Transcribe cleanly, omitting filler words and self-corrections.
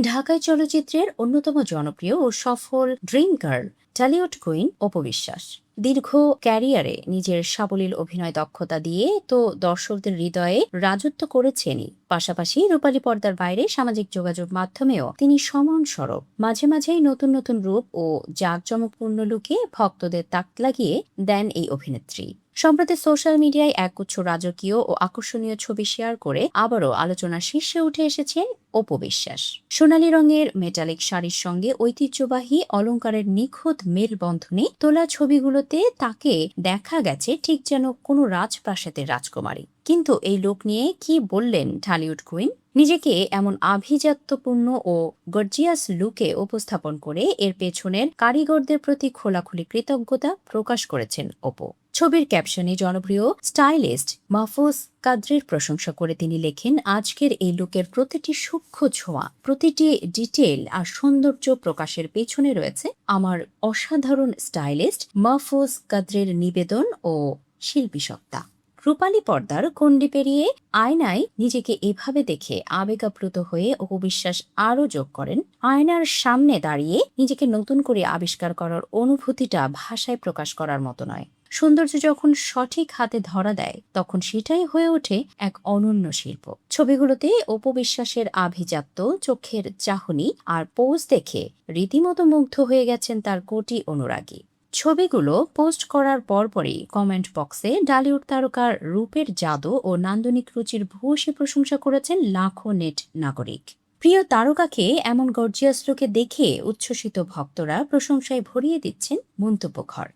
ঢাকাই চলচ্চিত্রের অন্যতম জনপ্রিয় ও সফল dream girl Tollywood queen Apu Biswas দীর্ঘ ক্যারিয়ারে নিজের সাবলীল অভিনয় দক্ষতা দিয়ে তো দর্শকদের হৃদয়ে রাজত্ব করেছেনই, পাশাপাশি রূপালী পর্দার বাইরে সামাজিক যোগাযোগ মাধ্যমেও তিনি সমান সরব। মাঝে মাঝেই নতুন নতুন রূপ ও জাঁকজমকপূর্ণ লুকে ভক্তদের তাক লাগিয়ে দেন এই অভিনেত্রী। সম্প্রতি সোশ্যাল মিডিয়ায় একগুচ্ছ রাজকীয় ও আকর্ষণীয় ছবি শেয়ার করে আবারও আলোচনার শীর্ষে উঠে এসেছেন অপু বিশ্বাস। সোনালী রঙের মেটালিক শাড়ির সঙ্গে ঐতিহ্যবাহী অলংকারের নিখুঁত মেলবন্ধনে তোলা ছবিগুলোতে তাকে দেখা গেছে ঠিক যেন কোনো রাজপ্রাসাদের রাজকুমারী। কিন্তু এই লুক নিয়ে কি বললেন ঢালিউড কুইন? নিজেকে এমন আভিজাত্যপূর্ণ ও গর্জিয়াস লুকে উপস্থাপন করে এর পেছনের কারিগরদের প্রতি খোলাখুলি কৃতজ্ঞতা প্রকাশ করেছেন অপু। ছবির ক্যাপশনে জনপ্রিয় স্টাইলিস্ট মাহফুজ কাদরির প্রশংসা করে তিনি লেখেন, আজকের এই লুকের প্রতিটি সূক্ষ্ম ছোঁয়া, প্রতিটি ডিটেল আর সৌন্দর্য প্রকাশের পেছনে রয়েছে আমার অসাধারণ স্টাইলিস্ট মাহফুজ কাদরির নিবেদন ও শিল্পী সত্তা। রূপালী পর্দার গণ্ডি পেরিয়ে আয়নায় নিজেকে এভাবে দেখে আবেগাপ্লুত হয়ে অপু বিশ্বাস আরও যোগ করেন, আয়নার সামনে দাঁড়িয়ে নিজেকে নতুন করে আবিষ্কার করার অনুভূতিটা ভাষায় প্রকাশ করার মতো নয়। সৌন্দর্য যখন সঠিক হাতে ধরা দেয় তখন সেটাই হয়ে ওঠে এক অনন্য শিল্প। ছবিগুলোতে অপু বিশ্বাসের আভিজাত্য, চোখের চাহনি আর পোজ দেখে রীতিমতো মুগ্ধ হয়ে গেছেন তার কোটি অনুরাগী। ছবিগুলো পোস্ট করার পরপরই কমেন্ট বক্সে ডালিউড তারকার রূপের জাদু ও নান্দনিক রুচির ভূয়সী প্রশংসা করেছেন লাখো নেট নাগরিক। প্রিয় তারকাকে এমন গর্জিয়াস লুকে দেখে উচ্ছ্বসিত ভক্তরা প্রশংসায় ভরিয়ে দিচ্ছেন মন্তব্য ঘর।